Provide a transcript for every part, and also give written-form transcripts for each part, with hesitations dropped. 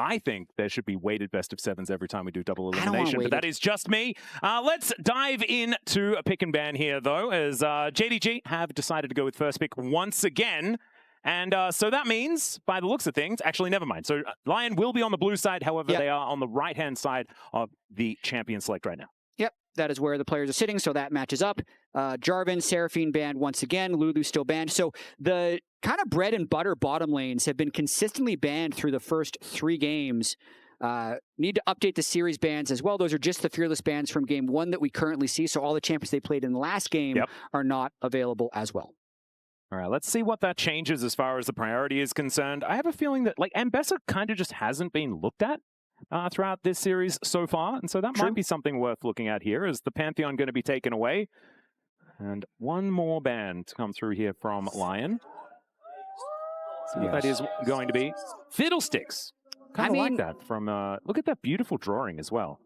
I think there should be weighted best of 7s every time we do double elimination, but that is just me. Let's dive into a pick and ban here, though, as JDG have decided to go with first pick once again. And so that means, by the looks of things, actually, never mind. So LYON will be on the blue side. However, they are on the right-hand side of the champion select right now. Yep, that is where the players are sitting, so that matches up. Jarvan, Seraphine banned once again. Lulu still banned. So the kind of bread and butter bottom lanes have been consistently banned through the first 3 games. Need to update the series bans as well. Those are just the Fearless bans from game 1 that we currently see. So all the champions they played in the last game are not available as well. All right, let's see what that changes as far as the priority is concerned. I have a feeling that like Ambessa kind of just hasn't been looked at throughout this series so far. And so that might be something worth looking at here. Is the Pantheon going to be taken away? And one more ban to come through here from LYON. See what that is going to be. Fiddlesticks. Kind of like that from, look at that beautiful drawing as well.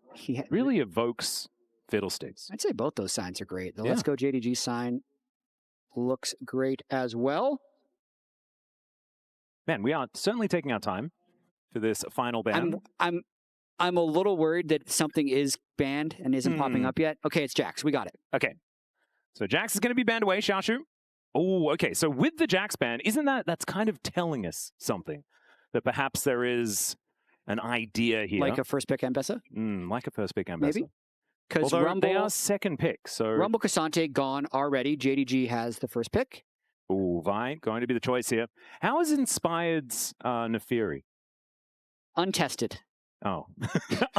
Really evokes Fiddlesticks. I'd say both those signs are great. The Let's Go JDG sign looks great as well. Man, we are certainly taking our time for this final ban. I'm a little worried that something is banned and isn't popping up yet. Okay, it's Jax. We got it. Okay. So Jax is going to be banned away, Xiaoxu. Oh, okay. So with the Jax ban, isn't that's kind of telling us something? That perhaps there is an idea here. Like a first pick Ambessa? Like a first pick Ambessa. Maybe. Because they are second pick, so... Rumble Cassante gone already. JDG has the first pick. Ooh, Vi going to be the choice here. How is Inspired's Neferi? Untested. Oh,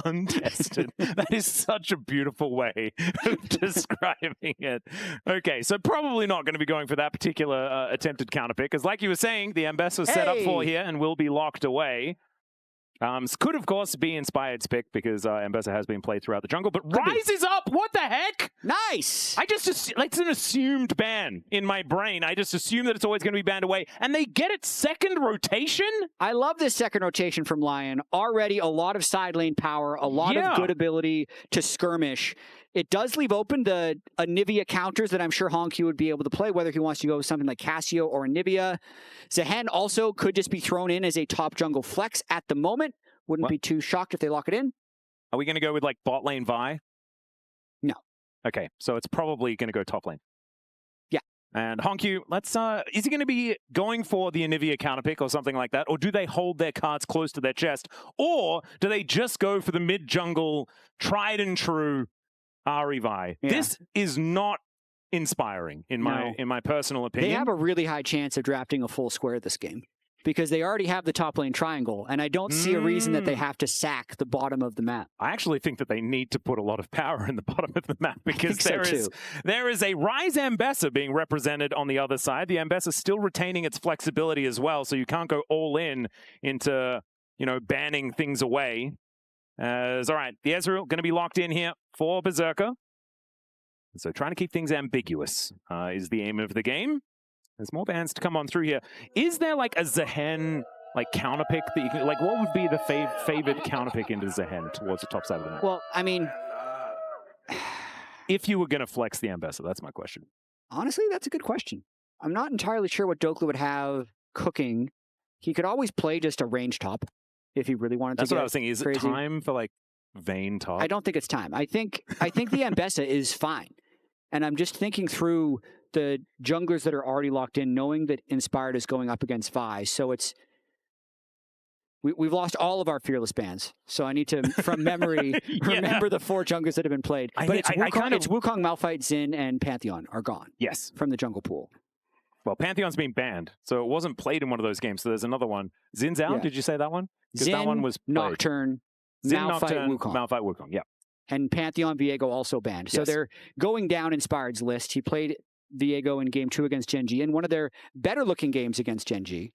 untested. That is such a beautiful way of describing it. Okay, so probably not going to be going for that particular attempted counterpick, because like you were saying, the Ambessa was set up for here and will be locked away. Could, of course, be Inspired's pick because Ambessa has been played throughout the jungle, but Ryze is up! What the heck? Nice! It's an assumed ban in my brain. I just assume that it's always going to be banned away, and they get it second rotation? I love this second rotation from LYON. Already a lot of side lane power, a lot of good ability to skirmish. It does leave open the Anivia counters that I'm sure HongQ would be able to play, whether he wants to go with something like Cassio or Anivia. Zaahen also could just be thrown in as a top jungle flex at the moment. Wouldn't be too shocked if they lock it in. Are we going to go with like bot lane Vi? No. Okay, so it's probably going to go top lane. Yeah. And HongQ, is he going to be going for the Anivia counterpick or something like that? Or do they hold their cards close to their chest? Or do they just go for the mid-jungle, tried and true Ahri Vi? This is not inspiring in my personal opinion. They have a really high chance of drafting a full square this game because they already have the top lane triangle, and I don't see a reason that they have to sack the bottom of the map. I actually think that they need to put a lot of power in the bottom of the map because there is a Ryze Ambessa being represented on the other side. The Ambessa still retaining its flexibility as well, so you can't go all in into, banning things away. All right, the Ezreal going to be locked in here for Berserker. So trying to keep things ambiguous is the aim of the game. There's more bans to come on through here. Is there like a Zaahen counterpick that you can, what would be the favored counterpick into Zaahen towards the top side of the map? Well, I mean, if you were going to flex the Ambessa, that's my question. Honestly, that's a good question. I'm not entirely sure what Dhokla would have cooking. He could always play just a range top if he really wanted to. That's what I was thinking. Is it time for Vayne top? I don't think it's time. I think the Ambessa is fine. And I'm just thinking through the junglers that are already locked in, knowing that Inspired is going up against Vi. So we've lost all of our Fearless bans. So I need to, from memory, remember the 4 junglers that have been played. But it's Wukong, Malphite, Xin, and Pantheon are gone. Yes. From the jungle pool. Well, Pantheon's been banned, so it wasn't played in one of those games. So there's another one. Xin's out. Did you say that one? Because that one was played. Nocturne, Malphite, Wukong. Malphite, Wukong, yeah. And Pantheon, Viego also banned. So they're going down Inspired's list. He played Viego in game 2 against JunJia in one of their better-looking games against JunJia.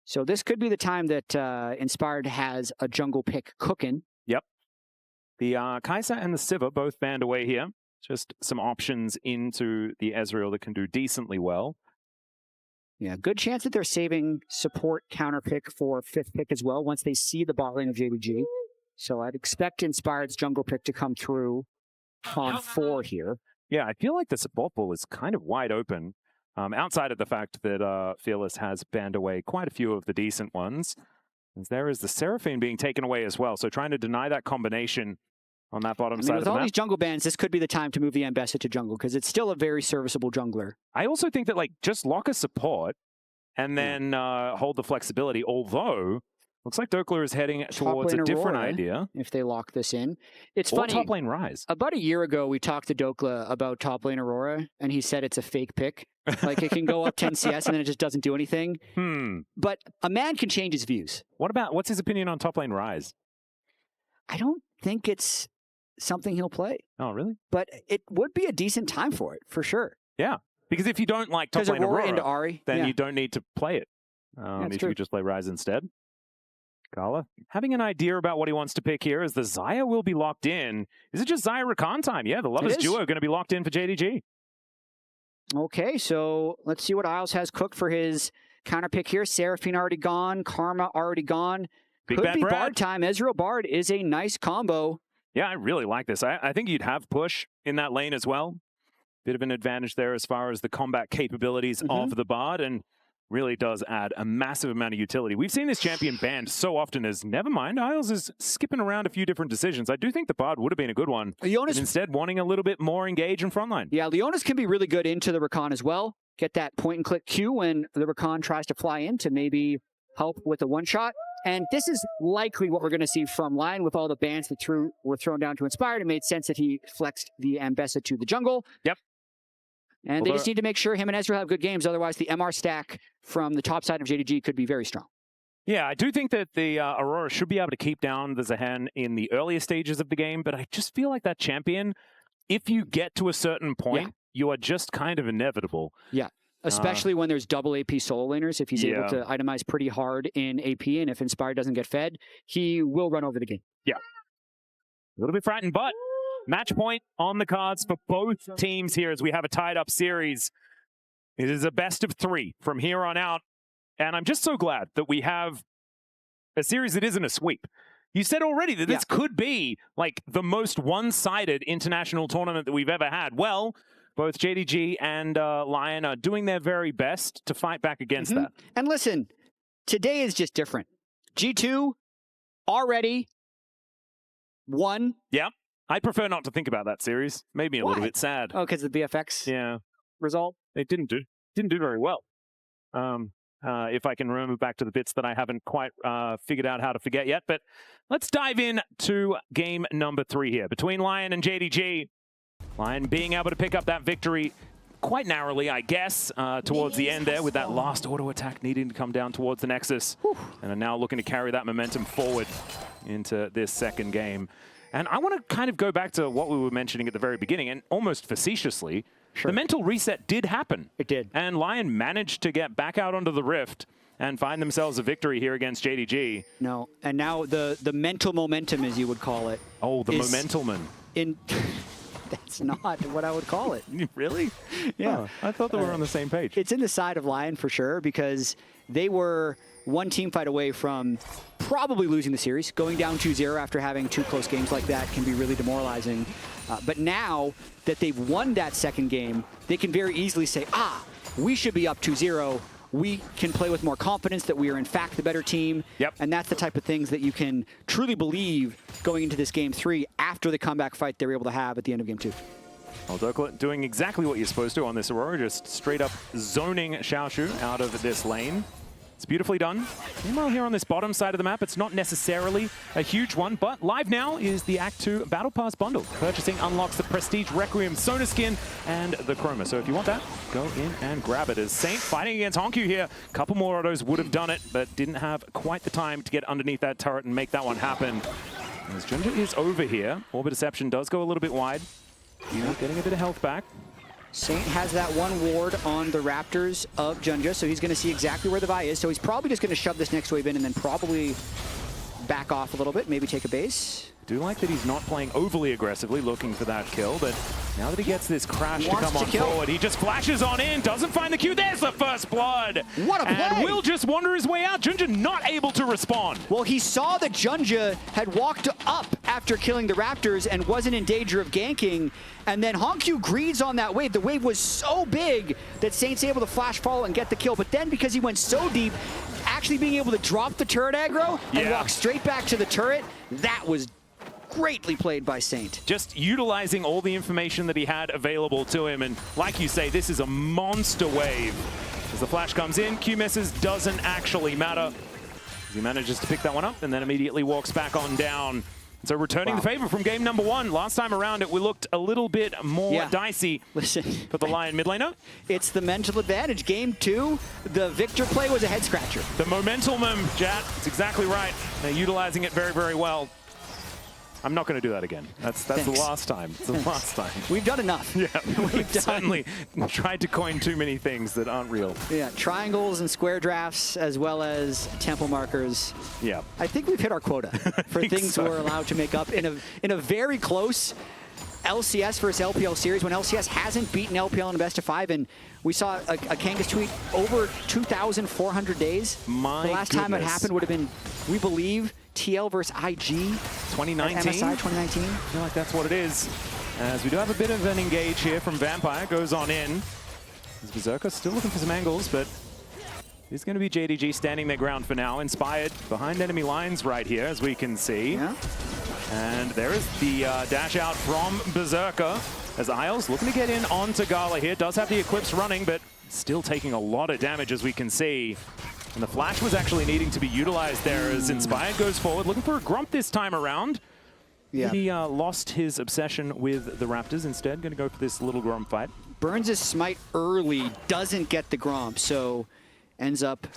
So this could be the time that Inspired has a jungle pick cooking. Yep. The Kai'Sa and the Sivir both banned away here. Just some options into the Ezreal that can do decently well. Yeah, good chance that they're saving support counter pick for 5th pick as well once they see the bot lane of JDG. So I'd expect Inspired's jungle pick to come through on 4 here. Yeah, I feel like the support pool is kind of wide open. Outside of the fact that Fearless has banned away quite a few of the decent ones. As there is the Seraphine being taken away as well, so trying to deny that combination on that bottom side of the map. With all these jungle bans, this could be the time to move the Ambessa to jungle, because it's still a very serviceable jungler. I also think that, like, just lock a support and then hold the flexibility, although looks like Dhokla is heading towards a different idea. If they lock this in. It's or funny. Top lane Ryze. About a year ago, we talked to Dhokla about top lane Aurora, and he said it's a fake pick. Like, it can go up 10 CS and then it just doesn't do anything. But a man can change his views. What's his opinion on top lane Ryze? I don't think it's something he'll play. Oh, really? But it would be a decent time for it, for sure. Yeah. Because if you don't like top lane Aurora into Ahri, then you don't need to play it. If you just play Ryze instead. GALA, having an idea about what he wants to pick here, as the Xayah will be locked in. Is it just Xayah Rakan time? Yeah, the Lovers duo are going to be locked in for JDG. Okay, so let's see what Isles has cooked for his counter pick here. Seraphine already gone. Karma already gone. Could be Bard time. Ezreal Bard is a nice combo. Yeah, I really like this. I think you'd have push in that lane as well. Bit of an advantage there as far as the combat capabilities of the Bard, and really does add a massive amount of utility. We've seen this champion banned so often as, never mind, Isles is skipping around a few different decisions. I do think the Bard would have been a good one. Leona's instead wanting a little bit more engage in frontline. Yeah, Leona's can be really good into the Rakan as well. Get that point and click Q when the Rakan tries to fly in to maybe help with a one-shot. And this is likely what we're going to see from LYON with all the bans that were thrown down to Inspired. It made sense that he flexed the Ambessa to the jungle. Yep. And they just need to make sure him and Ezreal have good games. Otherwise, the MR stack from the top side of JDG could be very strong. Yeah, I do think that the Aurora should be able to keep down the Zaahen in the earlier stages of the game, but I just feel like that champion, if you get to a certain point, you are just kind of inevitable. Yeah, especially when there's double AP solo laners. If he's able to itemize pretty hard in AP, and if Inspired doesn't get fed, he will run over the game. Yeah. A little bit frightened, but match point on the cards for both teams here as we have a tied-up series. It is a best of 3 from here on out, and I'm just so glad that we have a series that isn't a sweep. You said already that this could be like the most one-sided international tournament that we've ever had. Well, both JDG and LYON are doing their very best to fight back against that. And listen, today is just different. G2 already won. Yeah. I prefer not to think about that series. Made me a little bit sad. Oh, because the BFX result? It didn't do very well. If I can remember back to the bits that I haven't quite figured out how to forget yet. But let's dive in to game number 3 here between LYON and JDG. LYON being able to pick up that victory quite narrowly, I guess, towards the end there with that last auto attack needing to come down towards the Nexus. And are now looking to carry that momentum forward into this second game. And I want to kind of go back to what we were mentioning at the very beginning, and almost facetiously, the mental reset did happen. It did. And LYON managed to get back out onto the Rift and find themselves a victory here against JDG. No, and now the mental momentum, as you would call it. Oh, the momentum. That's not what I would call it. Really? Yeah. Oh, I thought they were on the same page. It's in the side of LYON for sure, because they were one team fight away from probably losing the series. Going down 2-0 after having 2 close games like that can be really demoralizing. But now that they've won that second game, they can very easily say, we should be up 2-0. We can play with more confidence that we are in fact the better team. Yep. And that's the type of things that you can truly believe going into this game 3 after the comeback fight they were able to have at the end of game 2. Well, Dhokla doing exactly what you're supposed to on this Aurora, just straight up zoning Xiaoxu out of this lane. It's beautifully done. Meanwhile, here on this bottom side of the map, it's not necessarily a huge one, but live now is the Act 2 Battle Pass bundle. Purchasing unlocks the Prestige Requiem Sona skin and the Chroma. So if you want that, go in and grab it. As Saint fighting against HongQ here, a couple more autos would have done it, but didn't have quite the time to get underneath that turret and make that one happen. As JunJia is over here, Orbit Deception does go a little bit wide. Getting a bit of health back. Saint has that one ward on the Raptors of JunJia, so he's going to see exactly where the Vi is. So he's probably just going to shove this next wave in and then probably back off a little bit, maybe take a base. Do like that he's not playing overly aggressively, looking for that kill, but now that he gets this crash to come on forward, he just flashes on in, doesn't find the Q. There's the first blood. What a play! And will just wander his way out. JunJia not able to respond. Well, he saw that JunJia had walked up after killing the Raptors and wasn't in danger of ganking, and then HongQ greeds on that wave. The wave was so big that Saint's able to flash follow and get the kill, but then because he went so deep, actually being able to drop the turret aggro and walk straight back to the turret, that was greatly played by Saint. Just utilizing all the information that he had available to him, and like you say, this is a monster wave. As the flash comes in, Q misses, doesn't actually matter. He manages to pick that one up and then immediately walks back on down. So returning the favor from game number 1. Last time around, it looked a little bit more dicey. Listen, for the LYON mid laner. It's the mental advantage. Game 2, the Victor play was a head scratcher. The momentum, Jatt. It's exactly right. They're utilizing it very, very well. I'm not going to do that again. That's the last time. It's the last time. We've done enough. Yeah, we've certainly tried to coin too many things that aren't real. Yeah, triangles and square drafts as well as temple markers. Yeah. I think we've hit our quota for things we're allowed to make up in a very close LCS versus LPL series when LCS hasn't beaten LPL in a best of 5, and we saw a Kangas tweet over 2,400 days. The last time it happened would have been, we believe, TL versus IG 2019. MSI 2019. I feel like that's what it is. As we do have a bit of an engage here from Vampire, goes on in. As Berserker still looking for some angles, but it's going to be JDG standing their ground for now. Inspired behind enemy lines right here, as we can see. Yeah. And there is the dash out from Berserker. As Isles looking to get in onto GALA here. Does have the Eclipse running, but still taking a lot of damage, as we can see. And the flash was actually needing to be utilized there as Inspired goes forward, looking for a Grump this time around. Yeah. He lost his obsession with the Raptors, instead going to go for this little Grump fight. Burns his smite early, doesn't get the Grump, so ends up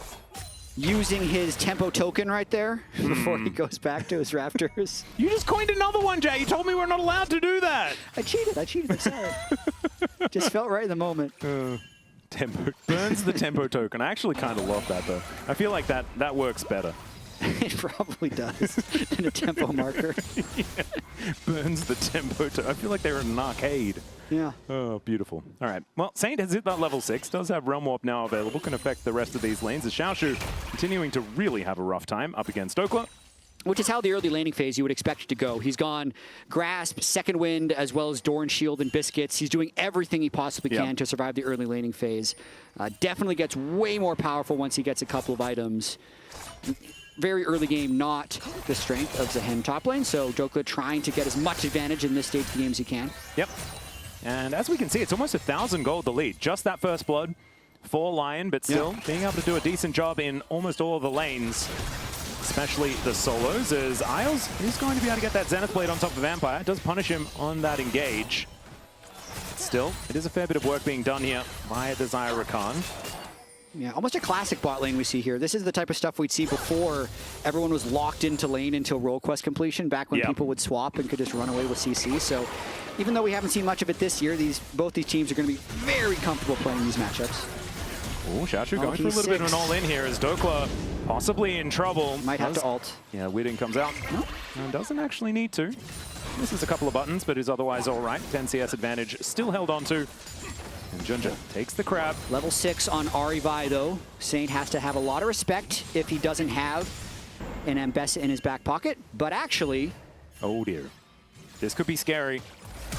using his tempo token right there before he goes back to his Raptors. You just coined another one, Jay. You told me we're not allowed to do that. I cheated. I'm sorry. Just felt right in the moment. Tempo. Burns the tempo token. I actually kind of love that, though. I feel like that works better. It probably does than a tempo marker. Yeah. Burns the tempo token. I feel like they're in an arcade. Yeah. Oh, beautiful. All right. Well, Saint has hit that level 6. Does have Realm Warp now available. Can affect the rest of these lanes. As Xiaoxu continuing to really have a rough time up against Dhokla. Which is how the early laning phase you would expect it to go. He's gone Grasp, Second Wind, as well as Door and Shield and Biscuits. He's doing everything he possibly can to survive the early laning phase. Definitely gets way more powerful once he gets a couple of items. Very early game, not the strength of Zaahen top lane, so Dhokla trying to get as much advantage in this stage of the game as he can. Yep. And as we can see, it's almost 1,000 gold the lead. Just that first blood for LYON, but still being able to do a decent job in almost all of the lanes. Especially the solos, as Isles is going to be able to get that Zenith Blade on top of Vampire. It does punish him on that engage. Still, it is a fair bit of work being done here by the Xayah Rakan. Yeah, almost a classic bot lane we see here. This is the type of stuff we'd see before everyone was locked into lane until role quest completion, back when people would swap and could just run away with CC. So even though we haven't seen much of it this year, both these teams are going to be very comfortable playing these matchups. Oh, Xiaoxu going for a little bit of an all-in here as Dhokla possibly in trouble. Might have to ult. Yeah, Weeding comes out. And doesn't actually need to. Misses a couple of buttons, but is otherwise all right. 10 CS advantage still held on to. And JunJia takes the crab. Level 6 on Ahri Vi, though. Saint has to have a lot of respect if he doesn't have an Ambessa in his back pocket. But actually... Oh, dear. This could be scary.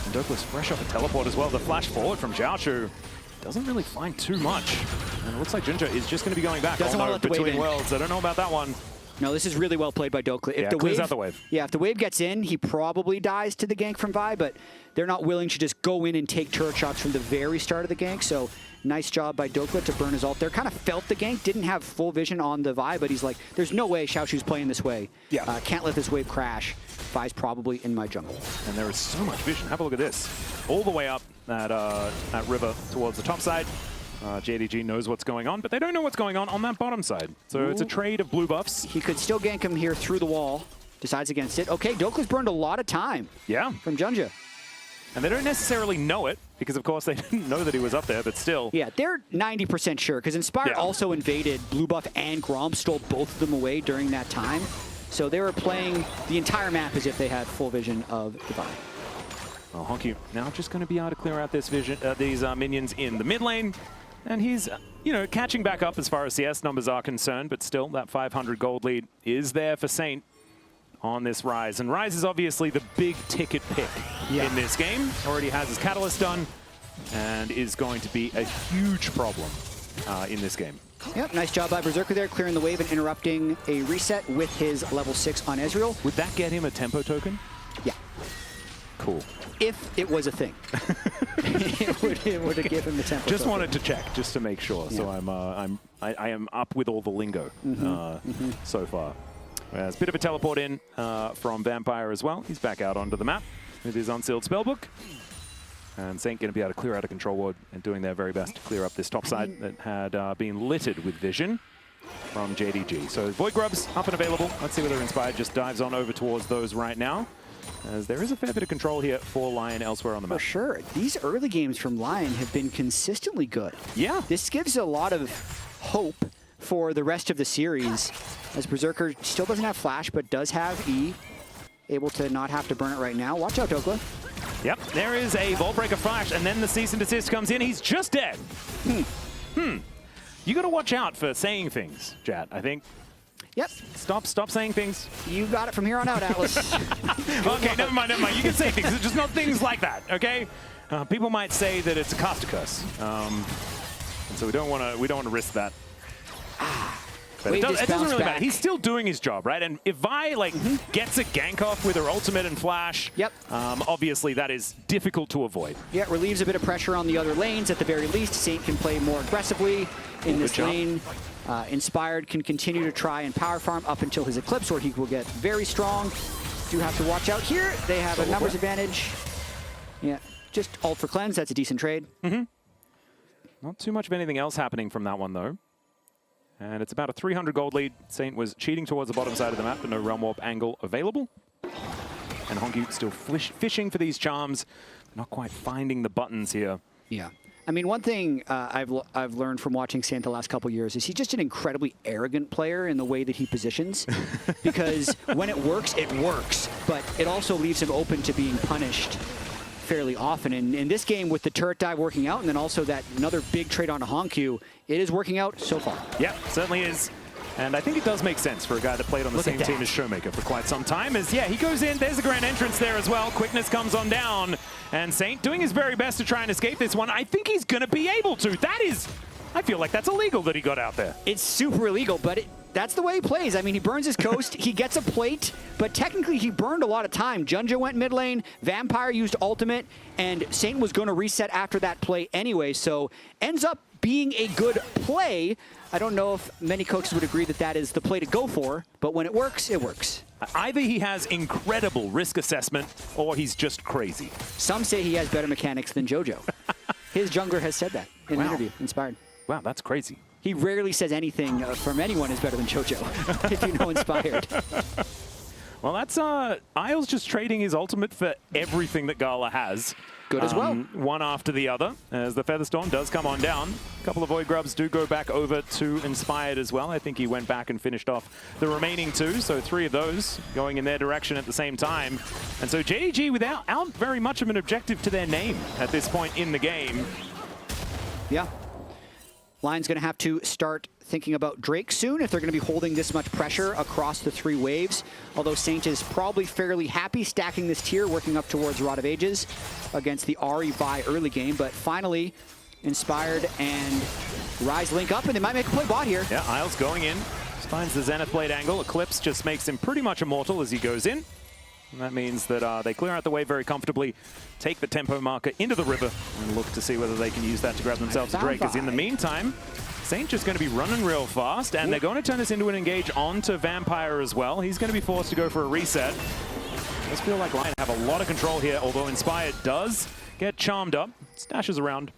And Dhokla's fresh off a teleport as well. The flash forward from Xiaoxu doesn't really find too much. And it looks like JunJia is just going to be going back. Doesn't want to let the between wave in. worlds. I don't know about that one. No, this is really well played by Dhokla. If clears out the wave. Yeah, if the wave gets in, he probably dies to the gank from Vi, but they're not willing to just go in and take turret shots from the very start of the gank, so nice job by Dhokla to burn his ult there. Kind of felt the gank, didn't have full vision on the Vi, but he's like, there's no way Xiaoxu's playing this way. Yeah. Can't let this wave crash. Vi's probably in my jungle. And there is so much vision. Have a look at this. All the way up that river towards the top side. JDG knows what's going on, but they don't know what's going on that bottom side. So it's a trade of blue buffs. He could still gank him here through the wall. Decides against it. Okay, Dhokla's burned a lot of time. Yeah. From JunJia. And they don't necessarily know it, because of course they didn't know that he was up there, but still. Yeah, they're 90% sure, because Inspired also invaded blue buff and Grom, stole both of them away during that time. So they were playing the entire map as if they had full vision of the Vi. Well, HongQ now just going to be able to clear out this vision, these minions in the mid lane. And he's, catching back up as far as CS numbers are concerned, but still, that 500 gold lead is there for Saint on this Ryze. And Ryze is obviously the big ticket pick in this game. Already has his Catalyst done, and is going to be a huge problem in this game. Yep, nice job by Berserker there, clearing the wave and interrupting a reset with his level 6 on Ezreal. Would that get him a tempo token? Yeah. Cool. If it was a thing. it would have given him the tempo Just token. wanted to check, just to make sure. Yeah. So I am up with all the lingo so far. There's a bit of a teleport in from Vampire as well. He's back out onto the map with his unsealed spellbook. And Saint going to be able to clear out a control ward and doing their very best to clear up this top side that had been littered with vision from JDG. So Void Grubs up and available. Let's see whether Inspired just dives on over towards those right now, as there is a fair bit of control here for LYON elsewhere on the map. For sure. These early games from LYON have been consistently good. Yeah. This gives a lot of hope for the rest of the series, as Berserker still doesn't have Flash, but does have E. Able to not have to burn it right now. Watch out, Dhokla. Yep, there is a Vault Breaker Flash, and then the cease and desist comes in. He's just dead. You got to watch out for saying things, Jatt, I think. Yep. Stop saying things. You got it from here on out, Atlus. Okay, never mind. You can say things, just not things like that, okay? People might say that it's a caster curse. And so we don't want to risk that. But it doesn't really matter. He's still doing his job, right? And if Vi gets a gank off with her ultimate and flash, obviously that is difficult to avoid. Yeah, it relieves a bit of pressure on the other lanes. At the very least, Saint can play more aggressively in this lane. Inspired can continue to try and power farm up until his Eclipse, or he will get very strong. Do have to watch out here. They have a numbers advantage. Yeah, just ult for cleanse. That's a decent trade. Not too much of anything else happening from that one, though. And it's about a 300 gold lead. Saint was cheating towards the bottom side of the map, but no Realm Warp angle available. And HongQ still fishing for these charms. Not quite finding the buttons here. Yeah. I mean, one thing I've learned from watching Saint the last couple years is he's just an incredibly arrogant player in the way that he positions. Because when it works, but it also leaves him open to being punished fairly often. And in this game, with the turret dive working out, and then also that another big trade on HongQ, it is working out so far. Yeah, certainly is. And I think it does make sense for a guy that played on the same team as Showmaker for quite some time. As he goes in, there's a grand entrance there as well. Quickness comes on down. And Saint doing his very best to try and escape this one. I think he's going to be able to. I feel like that's illegal that he got out there. It's super illegal, but that's the way he plays. I mean, he burns his coast, he gets a plate, but technically he burned a lot of time. JunJia went mid lane, Vampire used ultimate, and Saint was going to reset after that play anyway, so ends up being a good play. I don't know if many coaches would agree that that is the play to go for, but when it works, it works. Either he has incredible risk assessment, or he's just crazy. Some say he has better mechanics than JoJo. His jungler has said that in an interview, Inspired. Wow, that's crazy. He rarely says anything from anyone is better than JoJo, if you know Inspired. Well, that's Isles just trading his ultimate for everything that GALA has. Good as well. One after the other, as the Featherstorm does come on down. A couple of Void Grubs do go back over to Inspired as well. I think he went back and finished off the remaining two, so 3 of those going in their direction at the same time. And so JDG without very much of an objective to their name at this point in the game. Yeah. LYON's going to have to start thinking about Drake soon if they're going to be holding this much pressure across the 3 waves. Although Saint is probably fairly happy stacking this tier, working up towards Rod of Ages against the Ahri Vi early game. But finally, Inspired and Ryze link up, and they might make a play bot here. Yeah, Isles going in. Finds the Zenith Blade angle. Eclipse just makes him pretty much immortal as he goes in. And that means that they clear out the wave very comfortably, take the tempo marker into the river, and look to see whether they can use that to grab themselves a Drake. Because in the meantime, Saint just going to be running real fast, and they're going to turn this into an engage onto Vampire as well. He's going to be forced to go for a reset. It does feel like LYON have a lot of control here, although Inspired does get charmed up, stashes around.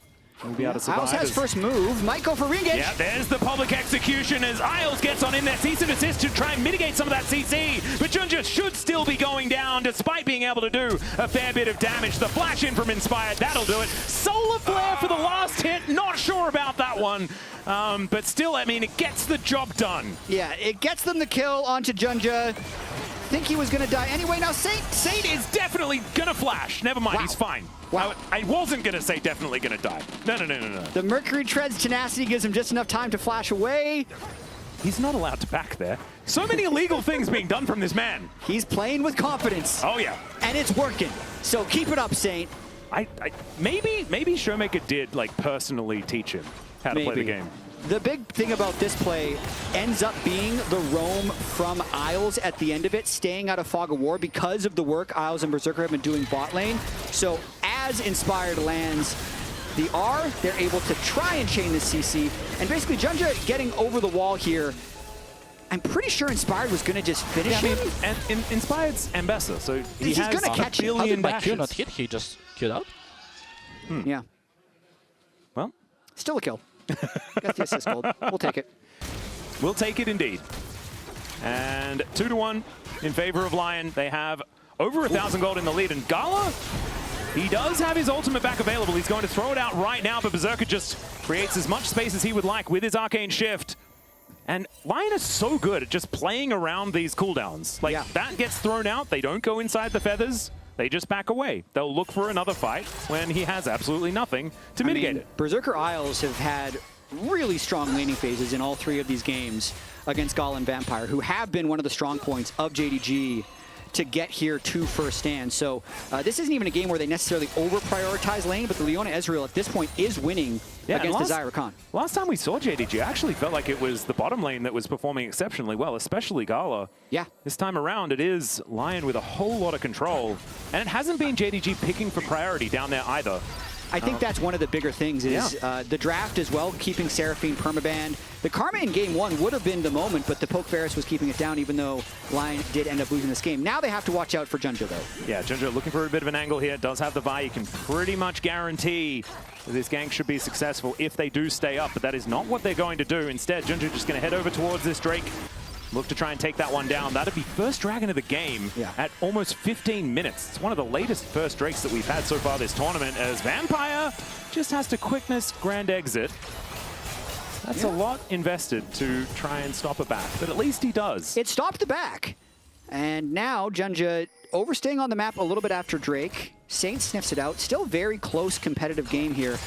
We'll be able to survive. Isles has first move, might go for re-engage. Yeah, there's the public execution as Isles gets on in there. Cease and desist to try and mitigate some of that CC. But JunJia should still be going down despite being able to do a fair bit of damage. The flash in from Inspired, that'll do it. Solar Flare for the last hit, not sure about that one. But still, I mean, it gets the job done. Yeah, it gets them the kill onto JunJia. Think he was going to die anyway. Now Saint is definitely going to flash. Never mind, he's fine. Wow. I wasn't going to say definitely going to die. No. The Mercury Tread's tenacity gives him just enough time to flash away. He's not allowed to back there. So many illegal things being done from this man. He's playing with confidence. Oh, yeah. And it's working. So keep it up, Saint. Maybe Showmaker did, like, personally teach him how to play the game. The big thing about this play ends up being the roam from Isles at the end of it, staying out of Fog of War because of the work Isles and Berserker have been doing bot lane. So as Inspired lands the R, they're able to try and chain the CC. And basically JunJia getting over the wall here. I'm pretty sure Inspired was going to just finish him. And Inspired's Ambessa, so he's going to catch him. How did my Q not hit? He just queued out? Yeah. Well. Still a kill. Got the assist gold. We'll take it. We'll take it indeed. And 2-1 in favor of LYON. They have over 1,000 gold in the lead. And GALA, he does have his ultimate back available. He's going to throw it out right now, but Berserker just creates as much space as he would like with his Arcane Shift. And LYON is so good at just playing around these cooldowns. Like, that gets thrown out. They don't go inside the feathers. They just back away. They'll look for another fight when he has absolutely nothing to mitigate it. Berserker Isles have had really strong laning phases in all 3 of these games against GALA and Vampire, who have been one of the strong points of JDG to get here to first stand. So this isn't even a game where they necessarily over-prioritize lane, but the Leona Ezreal at this point is winning against the Xayah Rakan. Last time we saw JDG, I actually felt like it was the bottom lane that was performing exceptionally well, especially GALA. Yeah. This time around, it is LYON with a whole lot of control, and it hasn't been JDG picking for priority down there either. I think that's one of the bigger things is the draft as well, keeping Seraphine permabanned. The Karma in game 1 would have been the moment, but the Poke Varus was keeping it down, even though LYON did end up losing this game. Now they have to watch out for JunJia, though. Yeah, JunJia looking for a bit of an angle here. Does have the Vi. You can pretty much guarantee that this gank should be successful if they do stay up, but that is not what they're going to do. Instead, JunJia just going to head over towards this Drake. Look to try and take that one down. That'd be first Dragon of the game at almost 15 minutes. It's one of the latest first Drakes that we've had so far this tournament, as Vampire just has to quickness grand exit. That's a lot invested to try and stop a back, but at least he does. It stopped the back. And now JunJia overstaying on the map a little bit after Drake. Saint sniffs it out. Still very close competitive game here.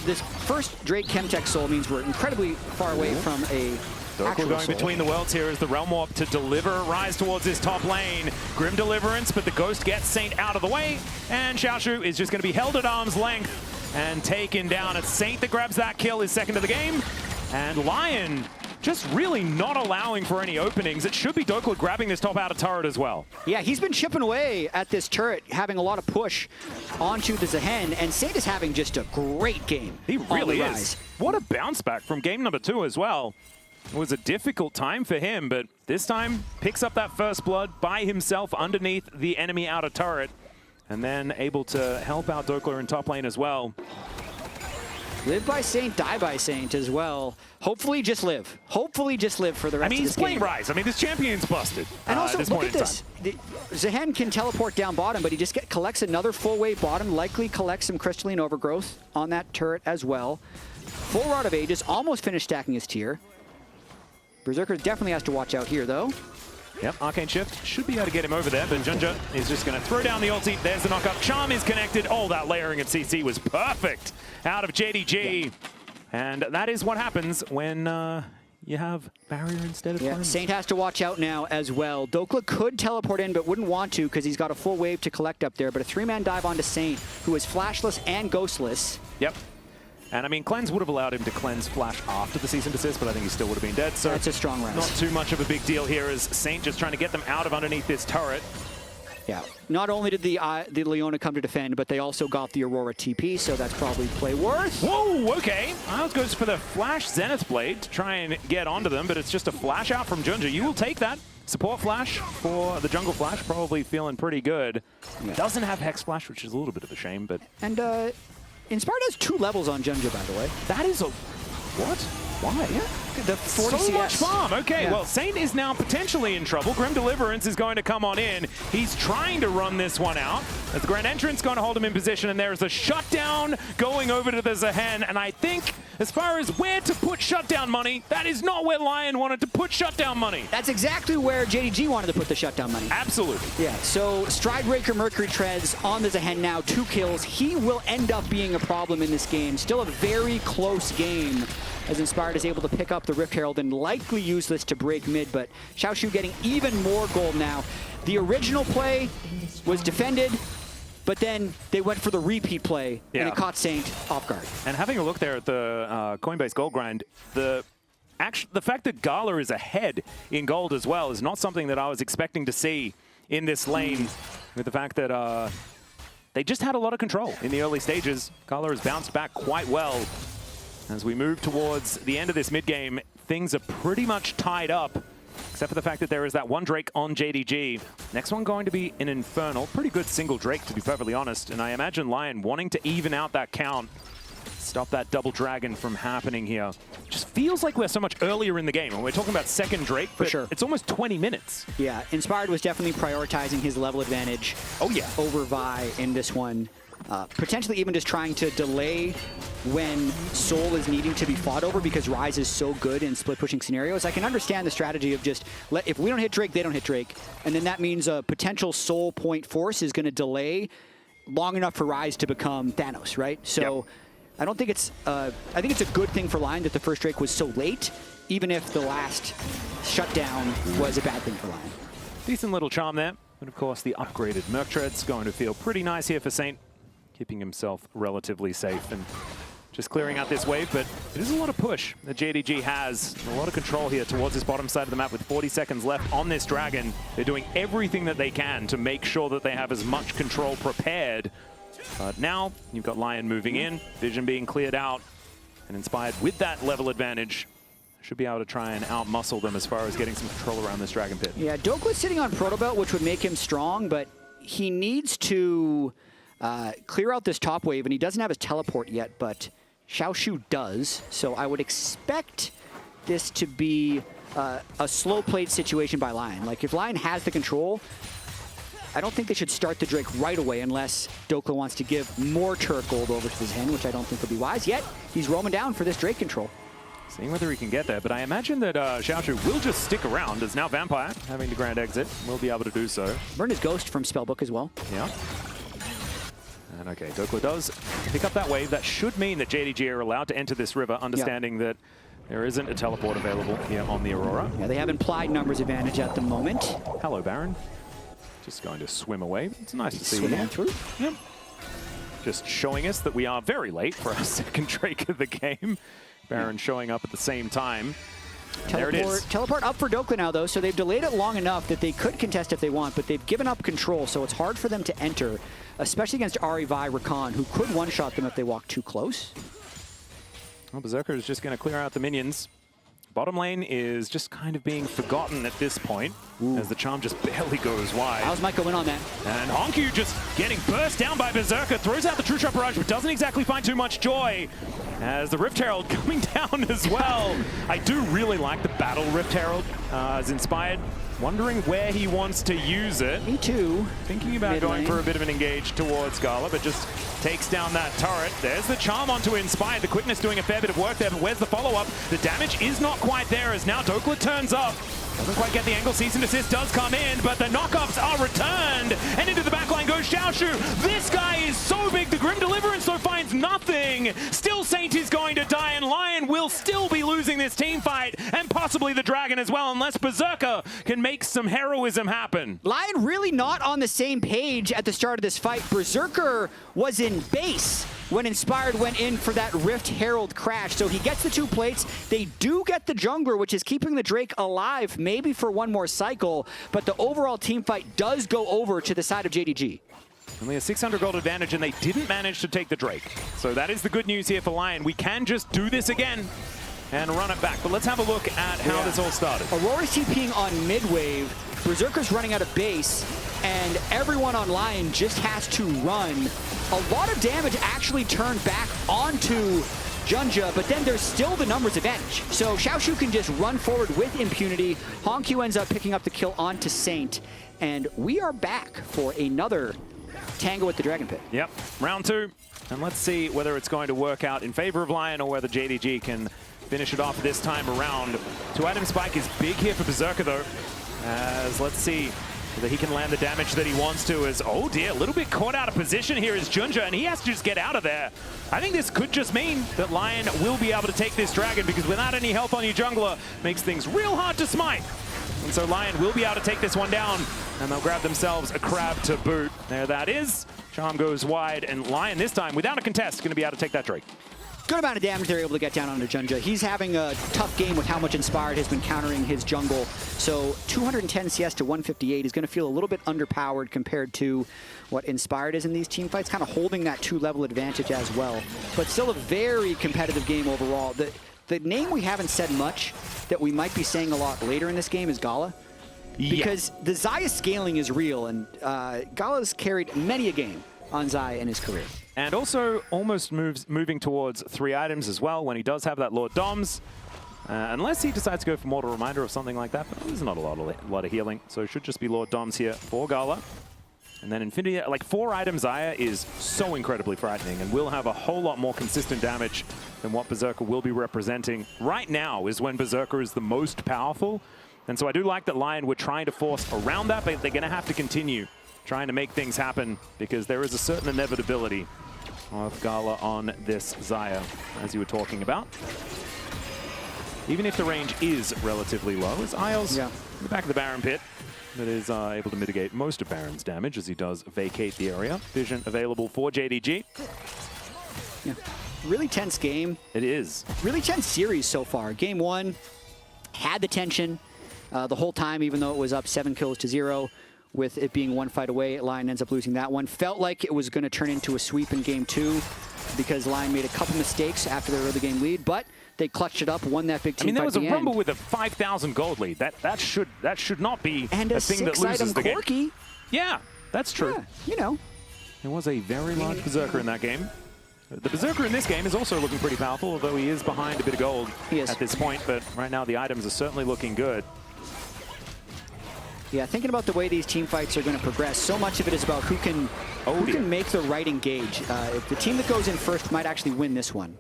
This first Drake Chemtech Soul means we're incredibly far away from a Dhokla going between the worlds here as the Realm Warp to deliver Ryze towards his top lane. Grim Deliverance, but the Ghost gets Saint out of the way, and Xiaoxu is just going to be held at arm's length and taken down. It's Saint that grabs that kill, his second of the game, and LYON just really not allowing for any openings. It should be Dhokla grabbing this top outer turret as well. Yeah, he's been chipping away at this turret, having a lot of push onto the Zaahen, and Saint is having just a great game. He really is. What a bounce back from game number 2 as well. It was a difficult time for him, but this time picks up that first blood by himself underneath the enemy outer turret, and then able to help out Dhokla in top lane as well. Live by Saint, die by Saint as well. Hopefully just live. Hopefully just live for the rest of this game. He's playing Ryze. I mean, this champion's busted. And also, look at this. Zaahen can teleport down bottom, but he just collects another full wave bottom, likely collects some crystalline overgrowth on that turret as well. Full Rod of Ages, almost finished stacking his tier. Berserker definitely has to watch out here, though. Yep, Arcane Shift should be able to get him over there, but JunJia is just going to throw down the ulti. There's the knockup. Charm is connected. Oh, that layering of CC was perfect out of JDG. Yeah. And that is what happens when you have Barrier instead of Cleanse. Saint has to watch out now as well. Dhokla could teleport in, but wouldn't want to because he's got a full wave to collect up there. But a 3-man dive onto Saint, who is flashless and ghostless. Yep. And I mean, Cleanse would have allowed him to cleanse Flash after the cease and desist, but I think he still would have been dead. So that's a strong round. Not too much of a big deal here as Saint just trying to get them out of underneath this turret. Yeah. Not only did the Leona come to defend, but they also got the Aurora TP, so that's probably play worth. Whoa, okay. Isles goes for the Flash Zenith Blade to try and get onto them, but it's just a flash out from JunJia. You will take that. Support Flash for the Jungle Flash, probably feeling pretty good. Yeah. Doesn't have Hex Flash, which is a little bit of a shame, but... And, Inspired has 2 levels on JunJia, by the way. That is a... What? Why? Yeah. The 40 so CS. Much farm. Okay, well, Saint is now potentially in trouble. Grim Deliverance is going to come on in. He's trying to run this one out. As the Grand Entrance going to hold him in position, and there is a shutdown going over to the Zaahen. And I think, as far as where to put shutdown money, that is not where LYON wanted to put shutdown money. That's exactly where JDG wanted to put the shutdown money. Absolutely. Yeah, so Stridebreaker Mercury Treads on the Zaahen now, 2 kills. He will end up being a problem in this game. Still a very close game, as Inspired is able to pick up the Rift Herald and likely use this to break mid, but Xiaoxu getting even more gold now. The original play was defended, but then they went for the repeat play, and it caught Saint off guard. And having a look there at the Coinbase gold grind, the fact that GALA is ahead in gold as well is not something that I was expecting to see in this lane, with the fact that they just had a lot of control in the early stages. GALA has bounced back quite well. As we move towards the end of this mid-game, things are pretty much tied up, except for the fact that there is that one Drake on JDG. Next one going to be an Infernal. Pretty good single Drake, to be perfectly honest. And I imagine LYON wanting to even out that count, stop that double dragon from happening here. Just feels like we're so much earlier in the game. And we're talking about second Drake, for sure. It's almost 20 minutes. Yeah, Inspired was definitely prioritizing his level advantage over Vi in this one. Potentially even just trying to delay when Soul is needing to be fought over because Ryze is so good in split pushing scenarios. I can understand the strategy of just, if we don't hit Drake, they don't hit Drake. And then that means a potential Soul point force is going to delay long enough for Ryze to become Thanos, right? So I don't think it's, I think it's a good thing for LYON that the first Drake was so late, even if the last shutdown was a bad thing for LYON. Decent little charm there. But of course, the upgraded Merc Tread's going to feel pretty nice here for Saint, keeping himself relatively safe and just clearing out this wave. But it is a lot of push that JDG has, a lot of control here towards this bottom side of the map with 40 seconds left on this Dragon. They're doing everything that they can to make sure that they have as much control prepared. But now you've got LYON moving in, Vision being cleared out, and Inspired with that level advantage should be able to try and out-muscle them as far as getting some control around this Dragon Pit. Yeah, Dhokla's sitting on Proto Belt, which would make him strong, but he needs to clear out this top wave, and he doesn't have his teleport yet, but Xiaoxu does. So I would expect this to be a slow-played situation by LYON. Like, if LYON has the control, I don't think they should start the Drake right away unless Dhokla wants to give more turret gold over to his hand, which I don't think would be wise. Yet, he's roaming down for this Drake control. Seeing whether he can get there, but I imagine that Xiaoxu will just stick around, as now Vampire, having the grand exit, will be able to do so. Burn his Ghost from Spellbook as well. Yeah. And okay, Dhokla does pick up that wave. That should mean that JDG are allowed to enter this river, understanding that there isn't a teleport available here on the Aurora. Yeah, they have implied numbers advantage at the moment. Hello, Baron. Just going to swim away. It's nice to see swim him through. Yep. Just showing us that we are very late for our second Drake of the game. Baron showing up at the same time. There it is. Teleport up for Dhokla now, though, so they've delayed it long enough that they could contest if they want, but they've given up control, so it's hard for them to enter, especially against Ahri, Vi, Rakan, who could one-shot them if they walk too close. Well, Berserker is just going to clear out the minions. Bottom lane is just kind of being forgotten at this point, as the charm just barely goes wide. How's Mike win on that? And HongQ just getting burst down by Berserker, throws out the True Shot Barrage, but doesn't exactly find too much joy, as the Rift Herald coming down as well. I do really like the Battle Rift Herald as Inspired. Wondering where he wants to use it. Me too. Thinking about going for a bit of an engage towards GALA, but just takes down that turret. There's the charm onto Inspired. The quickness doing a fair bit of work there, but where's the follow-up? The damage is not quite there, as now Dhokla turns up. Doesn't quite get the angle. Cease and desist does come in, but the knockups are returned. And into the backline goes Xiaoxu. This guy is so big. The Grim Deliverance, though, finds nothing. Still Saint is going to die, and LYON will still be losing this team fight, and possibly the Dragon as well, unless Berserker can make some heroism happen. LYON really not on the same page at the start of this fight. Berserker was in base when Inspired went in for that Rift Herald crash. So he gets the 2 plates. They do get the jungler, which is keeping the Drake alive, maybe for one more cycle, but the overall team fight does go over to the side of JDG. Only a 600 gold advantage, and they didn't manage to take the Drake. So that is the good news here for LYON. We can just do this again and run it back. But let's have a look at how this all started. Aurora's TPing on mid-wave. Berserker's running out of base, and everyone on LYON just has to run. A lot of damage actually turned back onto JunJia, but then there's still the numbers advantage. So Xiaoxu can just run forward with impunity. HongQ ends up picking up the kill onto Saint, and we are back for another tango with the Dragon Pit. Yep, round 2, and let's see whether it's going to work out in favor of LYON or whether JDG can finish it off this time around. 2-item spike is big here for Berserker, though, as let's see whether he can land the damage that he wants to. As, oh dear, a little bit caught out of position here is JunJia, and he has to just get out of there. I think this could just mean that LYON will be able to take this Dragon, because without any health on your jungler, makes things real hard to smite. And so LYON will be able to take this one down, and they'll grab themselves a crab to boot. There that is. Charm goes wide, and LYON this time, without a contest, going to be able to take that Drake. Good amount of damage they're able to get down onto JunJia. He's having a tough game with how much Inspired has been countering his jungle. So 210 CS to 158 is going to feel a little bit underpowered compared to what Inspired is in these team fights, kind of holding that 2-level advantage as well. But still a very competitive game overall. The name we haven't said much that we might be saying a lot later in this game is GALA. Because the Xayah scaling is real, and GALA's carried many a game on Xayah in his career. And also almost moving towards 3 items as well when he does have that Lord Doms. Unless he decides to go for Mortal Reminder or something like that, but there's not a lot of healing. So it should just be Lord Doms here for GALA. And then Infinity, like 4 items Xayah is so incredibly frightening and will have a whole lot more consistent damage than what Berserker will be representing. Right now is when Berserker is the most powerful. And so I do like that LYON were trying to force around that, but they're going to have to continue trying to make things happen because there is a certain inevitability of GALA on this Xayah, as you were talking about. Even if the range is relatively low, as Isles in the back of the Baron pit that is able to mitigate most of Baron's damage as he does vacate the area. Vision available for JDG. Yeah. Really tense game. It is. Really tense series so far. Game 1 had the tension the whole time, even though it was up 7 kills to 0. With it being 1 fight away, LYON ends up losing that one. Felt like it was going to turn into a sweep in Game 2 because LYON made a couple mistakes after their early game lead, but they clutched it up, won that big team fight. I mean, there was a end. rumble with a 5,000 gold lead. That should not be and a thing that loses the Corki. game. Yeah, that's true. Yeah, you know. There was a very large Berserker in that game. The Berserker in this game is also looking pretty powerful, although he is behind a bit of gold at this point, but right now the items are certainly looking good. Yeah, thinking about the way these team fights are going to progress, so much of it is about who can make the right engage. If the team that goes in first might actually win this one.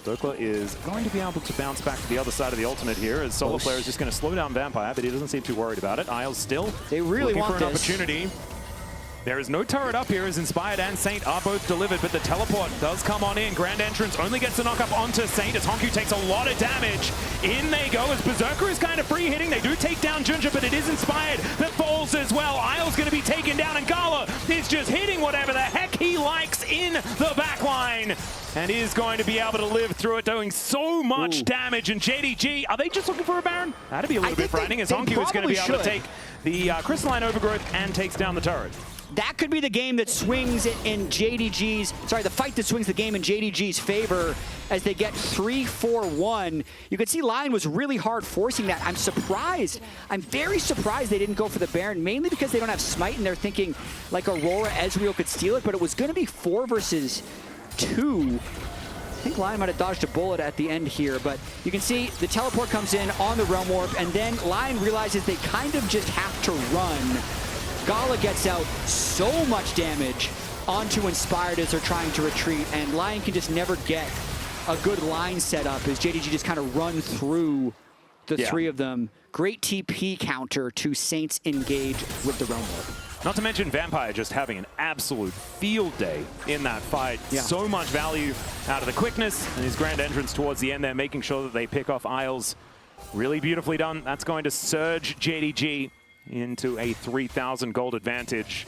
Dhokla is going to be able to bounce back to the other side of the ultimate here as solo player is just going to slow down Vampire, but he doesn't seem too worried about it. Isles still they really looking want for an this. opportunity. There is no turret up here as Inspired and Saint are both delivered, but the teleport does come on in. Grand Entrance only gets a knock up onto Saint as HongQ takes a lot of damage. In they go as Berserker is kind of free hitting. They do take down JunJia, but it is Inspired that falls as well. Isle's going to be taken down, and GALA is just hitting whatever the heck he likes in the backline. And is going to be able to live through it, doing so much damage. And JDG, are they just looking for a Baron? That'd be a little bit frightening as HongQ is going to be able to take the Crystalline Overgrowth and takes down the turret. That could be the game that swings it in JDG's, the fight that swings the game in JDG's favor as they get 3-4-1. You could see LYON was really hard forcing that. I'm surprised. I'm very surprised they didn't go for the Baron, mainly because they don't have Smite and they're thinking like Aurora, Ezreal could steal it, but it was going to be 4 versus 2. I think LYON might have dodged a bullet at the end here, but you can see the teleport comes in on the Realm Warp, and then LYON realizes they kind of just have to run. GALA gets out so much damage onto Inspired as they're trying to retreat, and LYON can just never get a good line set up as JDG just kind of run through the 3 of them. Great TP counter to Saints engage with the Realm Warp. Not to mention Vampire just having an absolute field day in that fight. So much value out of the quickness and his Grand Entrance towards the end there, making sure that they pick off Isles. Really beautifully done. That's going to surge JDG into a 3,000 gold advantage.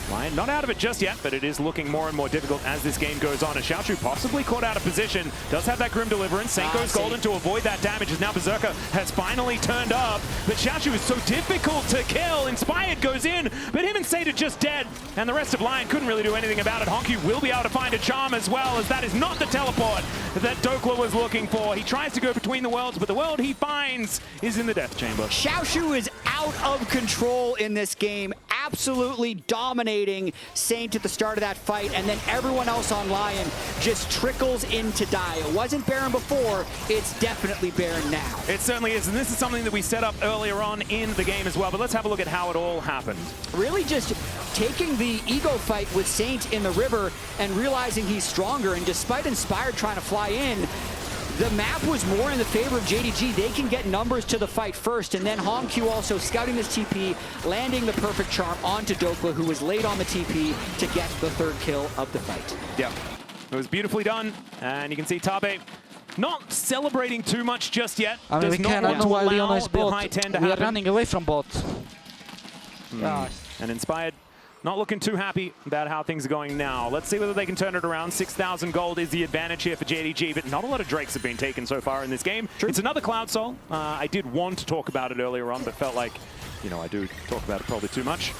LYON not out of it just yet, but it is looking more and more difficult as this game goes on. And Xiaoxu possibly caught out of position, does have that Grim Deliverance. Saint goes golden to avoid that damage as now Berserker has finally turned up. But Xiaoxu is so difficult to kill. Inspired goes in, but him and Saint are just dead. And the rest of LYON couldn't really do anything about it. HongQ will be able to find a charm as well, as that is not the teleport that Dhokla was looking for. He tries to go between the worlds, but the world he finds is in the Death Chamber. Xiaoxu is out of control in this game, absolutely dominating Saint at the start of that fight, and then everyone else on LYON just trickles in to die. It wasn't Baron before, it's definitely Baron now. It certainly is, and this is something that we set up earlier on in the game as well, but let's have a look at how it all happened. Really just taking the ego fight with Saint in the river and realizing he's stronger, and despite Inspired trying to fly in, the map was more in the favor of JDG. They can get numbers to the fight first, and then HongQ also scouting this TP, landing the perfect charm onto Dhokla, who was late on the TP to get the 3rd kill of the fight. Yeah, it was beautifully done, and you can see Tabe not celebrating too much just yet. I mean, we cannot know why Leona is bot. We are running away from bot. And Inspired not looking too happy about how things are going now. Let's see whether they can turn it around. 6,000 gold is the advantage here for JDG, but not a lot of Drakes have been taken so far in this game. True. It's another Cloud Soul. I did want to talk about it earlier on, but felt like, you know, I do talk about it probably too much.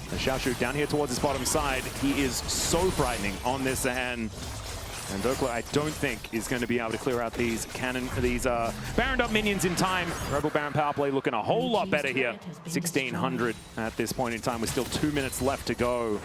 Xiaoxu down here towards his bottom side. He is so frightening on this Zaahen. And Dhokla, I don't think, is going to be able to clear out these Baron up minions in time. Rebel Baron power play looking a whole lot better here. 1,600 at this point in time with still 2 minutes left to go.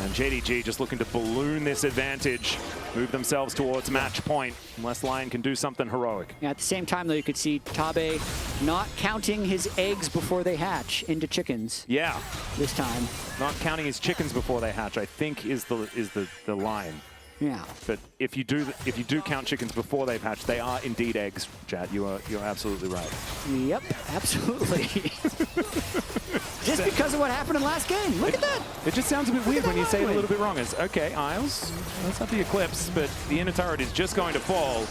And JDG just looking to balloon this advantage, move themselves towards match point, unless LYON can do something heroic. Yeah, at the same time, though, you could see Tabe not counting his eggs before they hatch into chickens. Yeah. This time. Not counting his chickens before they hatch, I think is the line. Yeah. But if you do count chickens before they've hatched, they are indeed eggs, Jatt. You're absolutely right. Yep, absolutely. Just because of what happened in last game. Look at that. It just sounds a bit weird when you say it a little bit wrong. It's okay, Isles. That's not the Eclipse, but the inner turret is just going to fall.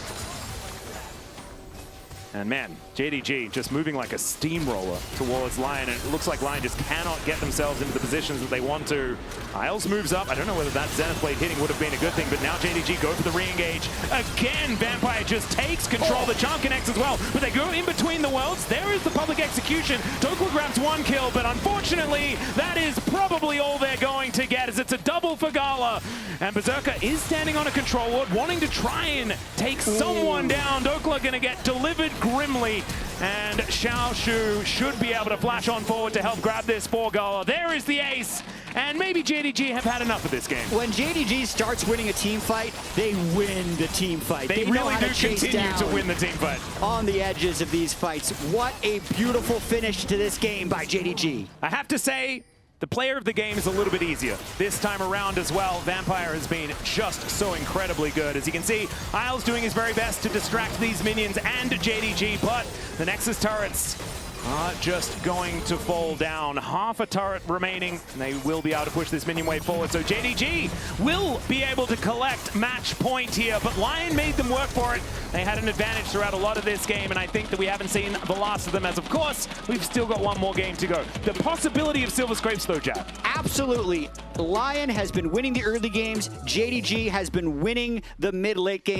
And man, JDG just moving like a steamroller towards LYON, and it looks like LYON just cannot get themselves into the positions that they want to. Isles moves up. I don't know whether that Zenith Blade hitting would have been a good thing, but now JDG go for the re-engage. Again, Vampire just takes control. The Charm connects as well, but they go in between the worlds. There is the public execution. Dhokla grabs one kill, but unfortunately, that is probably all they're going to get, as it's a double for GALA. And Berserker is standing on a control ward, wanting to try and take someone down. Dhokla going to get delivered grimly, and Xiaoxu should be able to flash on forward to help grab this for GALA. There is the ace, and maybe JDG have had enough of this game. When JDG starts winning a team fight, they win the team fight. They really do continue to win the team fight. On the edges of these fights. What a beautiful finish to this game by JDG. I have to say, the player of the game is a little bit easier this time around as well. Vampire has been just so incredibly good. As you can see, Isles doing his very best to distract these minions and JDG, but the Nexus turrets are just going to fall down. Half a turret remaining, and they will be able to push this minion wave forward. So JDG will be able to collect match point here, but LYON made them work for it. They had an advantage throughout a lot of this game, and I think that we haven't seen the last of them, as of course, we've still got one more game to go. The possibility of Silver Scrapes though, Jatt. Absolutely. LYON has been winning the early games. JDG has been winning the mid-late games.